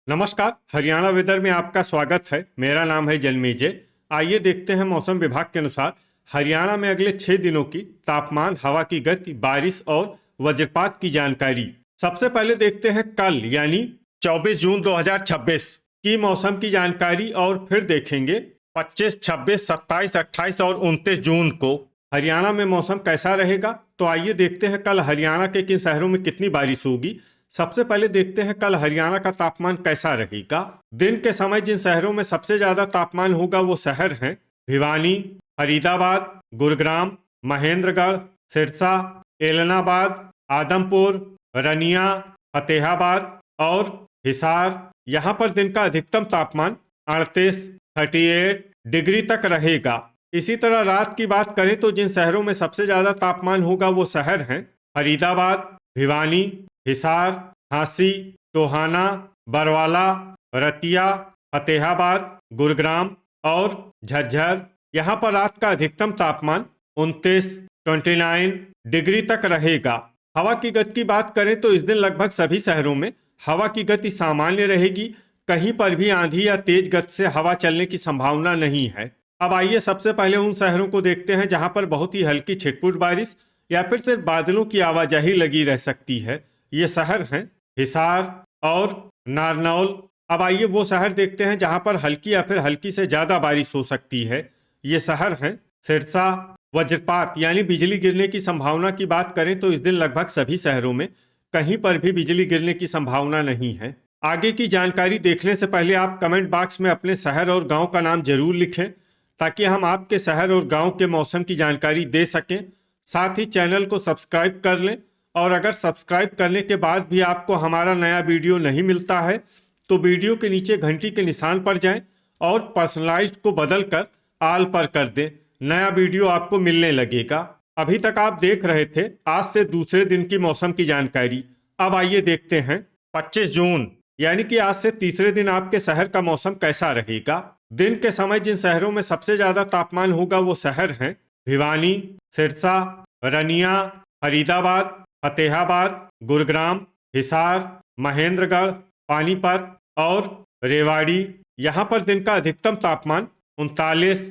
नमस्कार। हरियाणा वेदर में आपका स्वागत है। मेरा नाम है जन्मेजय। आइए देखते हैं मौसम विभाग के अनुसार हरियाणा में अगले 6 दिनों की तापमान, हवा की गति, बारिश और वज्रपात की जानकारी। सबसे पहले देखते हैं कल यानी 24 जून 2026 की मौसम की जानकारी और फिर देखेंगे 25, 26, 27, 28 और 29 जून को हरियाणा में मौसम कैसा रहेगा। तो आइए देखते हैं कल हरियाणा के किन शहरों में कितनी बारिश होगी। सबसे पहले देखते हैं कल हरियाणा का तापमान कैसा रहेगा। दिन के समय जिन शहरों में सबसे ज्यादा तापमान होगा वो शहर हैं भिवानी, फरीदाबाद, गुरुग्राम, महेंद्रगढ़, सिरसा, एलनाबाद, आदमपुर, रनिया, फतेहाबाद और हिसार। यहाँ पर दिन का अधिकतम तापमान 38 डिग्री तक रहेगा। इसी तरह रात की बात करें तो जिन शहरों में सबसे ज्यादा तापमान होगा वो शहर हैं फरीदाबाद, भिवानी, हिसार, झांसी, टोहाना, बरवाला, रतिया, फतेहाबाद, गुरुग्राम और झज्जर। यहाँ पर रात का अधिकतम तापमान 29 डिग्री तक रहेगा। हवा की गति की बात करें तो इस दिन लगभग सभी शहरों में हवा की गति सामान्य रहेगी। कहीं पर भी आंधी या तेज गति से हवा चलने की संभावना नहीं है। अब आइए सबसे पहले उन शहरों को देखते हैं जहां पर बहुत ही हल्की छिटपुट बारिश या फिर सिर्फ बादलों की आवाजाही लगी रह सकती है। ये शहर हैं हिसार और नारनौल। अब आइए वो शहर देखते हैं जहां पर हल्की या फिर हल्की से ज्यादा बारिश हो सकती है। ये शहर हैं सिरसा। वज्रपात यानी बिजली गिरने की संभावना की बात करें तो इस दिन लगभग सभी शहरों में कहीं पर भी बिजली गिरने की संभावना नहीं है। आगे की जानकारी देखने से पहले आप कमेंट बॉक्स में अपने शहर और गांव का नाम जरूर लिखें ताकि हम आपके शहर और गांव के मौसम की जानकारी दे सकें। साथ ही चैनल को सब्सक्राइब कर लें और अगर सब्सक्राइब करने के बाद भी आपको हमारा नया वीडियो नहीं मिलता है तो वीडियो के नीचे घंटी के निशान पर जाएं और पर्सनलाइज्ड को बदलकर आल पर कर दें। नया वीडियो आपको मिलने लगेगा। अभी तक आप देख रहे थे आज से दूसरे दिन की मौसम की जानकारी। अब आइए देखते हैं 25 जून यानी कि आज से तीसरे दिन आपके शहर का मौसम कैसा रहेगा। दिन के समय जिन शहरों में सबसे ज्यादा तापमान होगा वो शहर हैं भिवानी, सिरसा, रनिया, फरीदाबाद, फतेहाबाद, गुरुग्राम, हिसार, महेंद्रगढ़, पानीपत और रेवाड़ी। यहाँ पर दिन का अधिकतम तापमान 39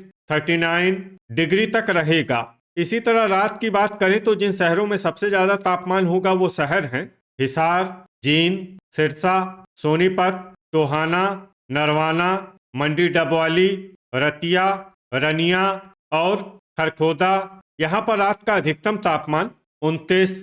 डिग्री तक रहेगा। इसी तरह रात की बात करें तो जिन शहरों में सबसे ज्यादा तापमान होगा वो शहर हैं हिसार, जींद, सिरसा, सोनीपत, टोहाना, नरवाना, मंडी डबवाली, रतिया, रनिया और खरखोदा। यहाँ पर रात का अधिकतम तापमान 29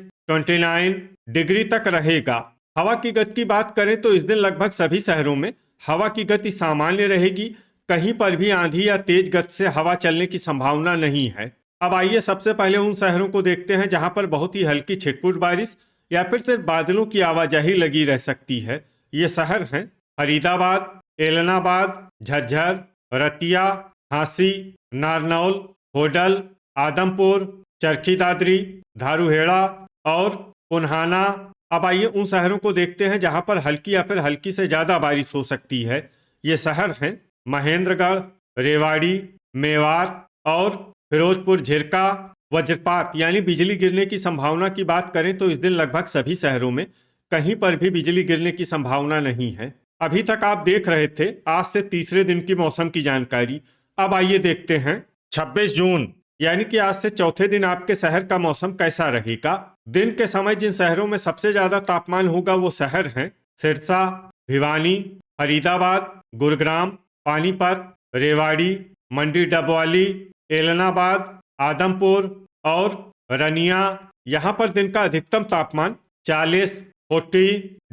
डिग्री तक रहेगा। हवा की गति की बात करें तो इस दिन लगभग सभी शहरों में हवा की गति सामान्य रहेगी। कहीं पर भी आंधी या तेज गति से हवा चलने की संभावना नहीं है। अब आइए सबसे पहले उन शहरों को देखते हैं जहां पर बहुत ही हल्की छिटपुट बारिश या फिर सिर्फ बादलों की आवाजाही लगी रह सकती है। ये शहर हैं फरीदाबाद, एलनाबाद, झज्जर, रतिया, झांसी, नारनौल, होडल, आदमपुर, चरखी दादरी, धारूहेड़ा और पुन्हाना। अब आइए उन शहरों को देखते हैं जहां पर हल्की या फिर हल्की से ज्यादा बारिश हो सकती है। ये शहर हैं महेंद्रगढ़, रेवाड़ी, मेवात और फिरोजपुर झिरका। वज्रपात यानी बिजली गिरने की संभावना की बात करें तो इस दिन लगभग सभी शहरों में कहीं पर भी बिजली गिरने की संभावना नहीं है। अभी तक आप देख रहे थे आज से तीसरे दिन की मौसम की जानकारी। अब आइए देखते हैं 26 जून यानी कि आज से चौथे दिन आपके शहर का मौसम कैसा रहेगा। दिन के समय जिन शहरों में सबसे ज्यादा तापमान होगा वो शहर हैं सिरसा, भिवानी, फरीदाबाद, गुरुग्राम, पानीपत, रेवाड़ी, मंडी डबवाली, एलनाबाद, आदमपुर और रनिया। यहाँ पर दिन का अधिकतम तापमान 40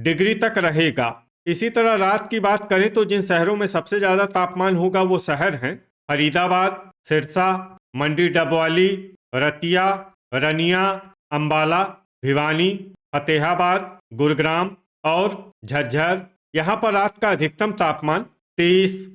डिग्री तक रहेगा। इसी तरह रात की बात करें तो जिन शहरों में सबसे ज्यादा तापमान होगा वो शहर हैं फरीदाबाद, सिरसा, मंडी डबवाली, रतिया, रनिया, अंबाला, भिवानी, फतेहाबाद, गुरुग्राम और झज्जर। यहाँ पर रात का अधिकतम तापमान 30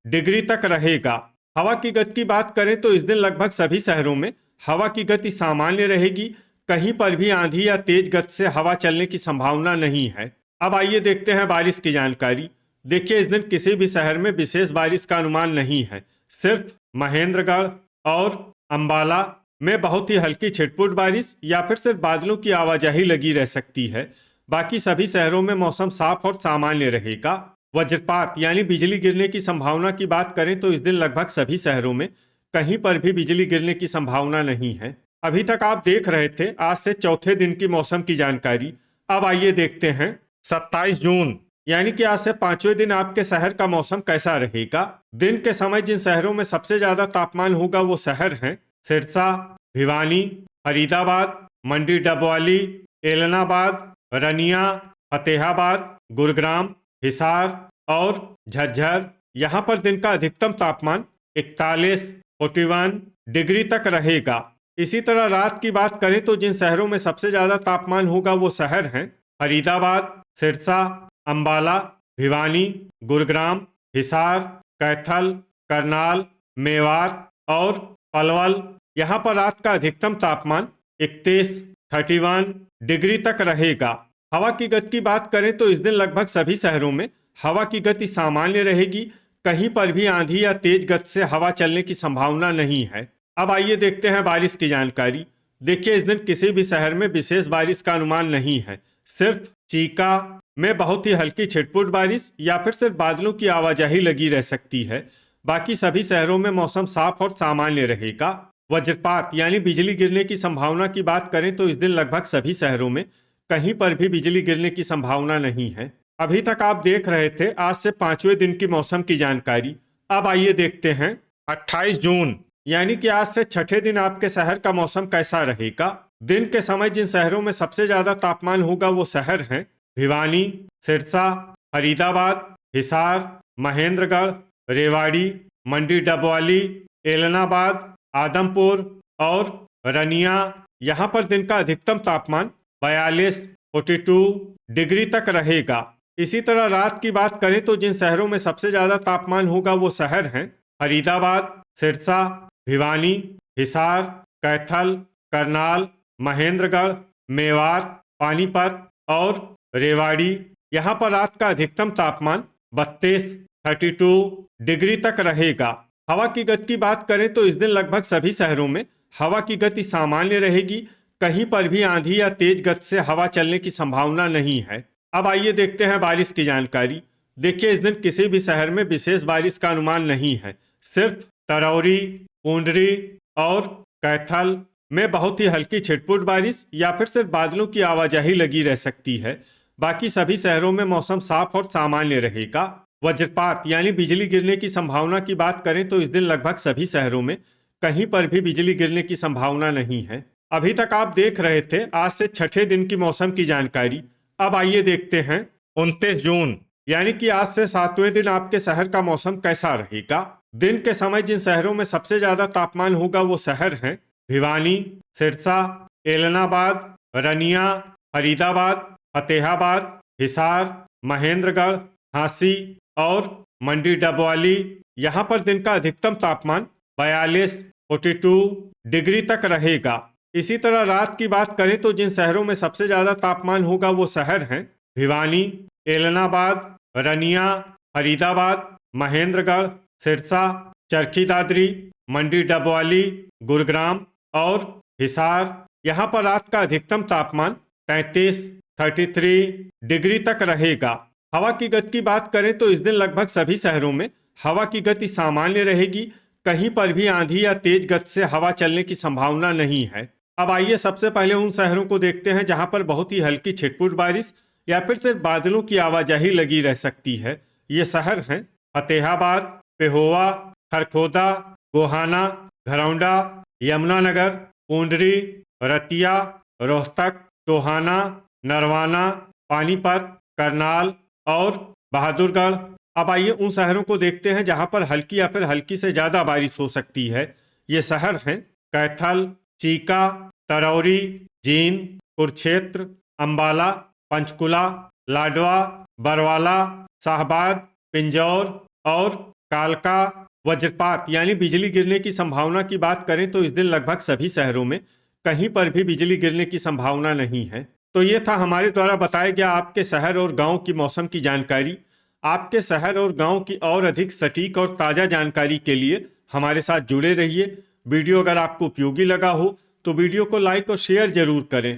डिग्री तक रहेगा। हवा की गति की बात करें तो इस दिन लगभग सभी शहरों में हवा की गति सामान्य रहेगी। कहीं पर भी आंधी या तेज गति से हवा चलने की संभावना नहीं है। अब आइए देखते हैं बारिश की जानकारी। देखिए इस दिन किसी भी शहर में विशेष बारिश का अनुमान नहीं है। सिर्फ महेंद्रगढ़ और अंबाला में बहुत ही हल्की छिटपुट बारिश या फिर सिर्फ बादलों की आवाजाही लगी रह सकती है। बाकी सभी शहरों में मौसम साफ और सामान्य रहेगा। वज्रपात यानी बिजली गिरने की संभावना की बात करें तो इस दिन लगभग सभी शहरों में कहीं पर भी बिजली गिरने की संभावना नहीं है। अभी तक आप देख रहे थे आज से चौथे दिन की मौसम की जानकारी। अब आइए देखते हैं 27 जून यानी कि आज से पांचवें दिन आपके शहर का मौसम कैसा रहेगा। दिन के समय जिन शहरों में सबसे ज्यादा तापमान होगा वो शहर हैं सिरसा, भिवानी, फरीदाबाद, मंडी डबवाली, एलनाबाद, रनिया, फतेहाबाद, गुरुग्राम, हिसार और झज्जर। यहाँ पर दिन का अधिकतम तापमान 41, 41 डिग्री तक रहेगा। इसी तरह रात की बात करें तो जिन शहरों में सबसे ज्यादा तापमान होगा वो शहर हैं फरीदाबाद, सिरसा, अंबाला, भिवानी, गुरुग्राम, हिसार, कैथल, करनाल, मेवात और पलवल। यहाँ पर रात का अधिकतम तापमान 31, 31 डिग्री तक रहेगा। हवा की गति की बात करें तो इस दिन लगभग सभी शहरों में हवा की गति सामान्य रहेगी। कहीं पर भी आंधी या तेज गति से हवा चलने की संभावना नहीं है। अब आइए देखते हैं बारिश की जानकारी। देखिए इस दिन किसी भी शहर में विशेष बारिश का अनुमान नहीं है। सिर्फ चीका में बहुत ही हल्की छिटपुट बारिश या फिर सिर्फ बादलों की आवाजाही लगी रह सकती है। बाकी सभी शहरों में मौसम साफ और सामान्य रहेगा। वज्रपात यानी बिजली गिरने की संभावना की बात करें तो इस दिन लगभग सभी शहरों में कहीं पर भी बिजली गिरने की संभावना नहीं है। अभी तक आप देख रहे थे आज से पांचवें दिन की मौसम की जानकारी। अब आइए देखते हैं 28 जून यानी कि आज से छठे दिन आपके शहर का मौसम कैसा रहेगा। दिन के समय जिन शहरों में सबसे ज्यादा तापमान होगा वो शहर हैं भिवानी, सिरसा, फरीदाबाद, हिसार, महेंद्रगढ़, रेवाड़ी, मंडी डबवाली, एलनाबाद, आदमपुर और रनिया। यहाँ पर दिन का अधिकतम तापमान 42, 42 डिग्री तक रहेगा। इसी तरह रात की बात करें तो जिन शहरों में सबसे ज्यादा तापमान होगा वो शहर हैं फरीदाबाद, सिरसा, भिवानी, हिसार, कैथल, करनाल, महेंद्रगढ़, मेवात, पानीपत और रेवाड़ी। यहाँ पर रात का अधिकतम तापमान 32, 32 डिग्री तक रहेगा। हवा की गति की बात करें तो इस दिन लगभग सभी शहरों में हवा की गति सामान्य रहेगी। कहीं पर भी आंधी या तेज गति से हवा चलने की संभावना नहीं है। अब आइए देखते हैं बारिश की जानकारी। देखिए इस दिन किसी भी शहर में विशेष बारिश का अनुमान नहीं है। सिर्फ तरौरी, पूंडरी और कैथल में बहुत ही हल्की छिटपुट बारिश या फिर सिर्फ बादलों की आवाजाही लगी रह सकती है। बाकी सभी शहरों में मौसम साफ और सामान्य रहेगा। वज्रपात यानी बिजली गिरने की संभावना की बात करें तो इस दिन लगभग सभी शहरों में कहीं पर भी बिजली गिरने की संभावना नहीं है। अभी तक आप देख रहे थे आज से छठे दिन की मौसम की जानकारी। अब आइए देखते हैं 29 जून यानी कि आज से सातवें दिन आपके शहर का मौसम कैसा रहेगा। दिन के समय जिन शहरों में सबसे ज्यादा तापमान होगा वो शहर हैं भिवानी, सिरसा, एलनाबाद, रनिया, फरीदाबाद, फतेहाबाद, हिसार, महेंद्रगढ़, झांसी और मंडी डबवाली। यहाँ पर दिन का अधिकतम तापमान 42, 42 डिग्री तक रहेगा। इसी तरह रात की बात करें तो जिन शहरों में सबसे ज्यादा तापमान होगा वो शहर हैं भिवानी, एलनाबाद, रनिया, फरीदाबाद, महेंद्रगढ़, सिरसा, चरखी दादरी, मंडी डबवाली, गुरुग्राम और हिसार। यहाँ पर रात का अधिकतम तापमान 33, 33 डिग्री तक रहेगा। हवा की गति की बात करें तो इस दिन लगभग सभी शहरों में हवा की गति सामान्य रहेगी। कहीं पर भी आंधी या तेज गति से हवा चलने की संभावना नहीं है। अब आइए सबसे पहले उन शहरों को देखते हैं जहां पर बहुत ही हल्की छिटपुट बारिश या फिर सिर्फ बादलों की आवाजाही लगी रह सकती है। ये शहर हैं फतेहाबाद, पेहोवा, खरखोदा, गोहाना, घरौंडा, यमुनानगर, पूंडरी, रतिया, रोहतक, टोहाना, नरवाना, पानीपत, करनाल और बहादुरगढ़। अब आइए उन शहरों को देखते हैं जहां पर हल्की या फिर हल्की से ज्यादा बारिश हो सकती है। ये शहर हैं कैथल, चीका, तरौरी, जींद, कुरुक्षेत्र, अंबाला, पंचकुला, लाडवा, बरवाला, शाहबाद, पिंजौर और कालका। वज्रपात यानी बिजली गिरने की संभावना की बात करें तो इस दिन लगभग सभी शहरों में कहीं पर भी बिजली गिरने की संभावना नहीं है। तो ये था हमारे द्वारा बताया गया आपके शहर और गांव की मौसम की जानकारी। आपके शहर और गांव की और अधिक सटीक और ताज़ा जानकारी के लिए हमारे साथ जुड़े रहिए। वीडियो अगर आपको उपयोगी लगा हो तो वीडियो को लाइक और शेयर जरूर करें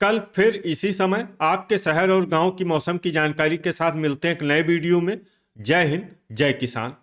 कल फिर इसी समय आपके शहर और गांव की मौसम की जानकारी के साथ मिलते हैं एक नए वीडियो में। जय हिंद, जय किसान।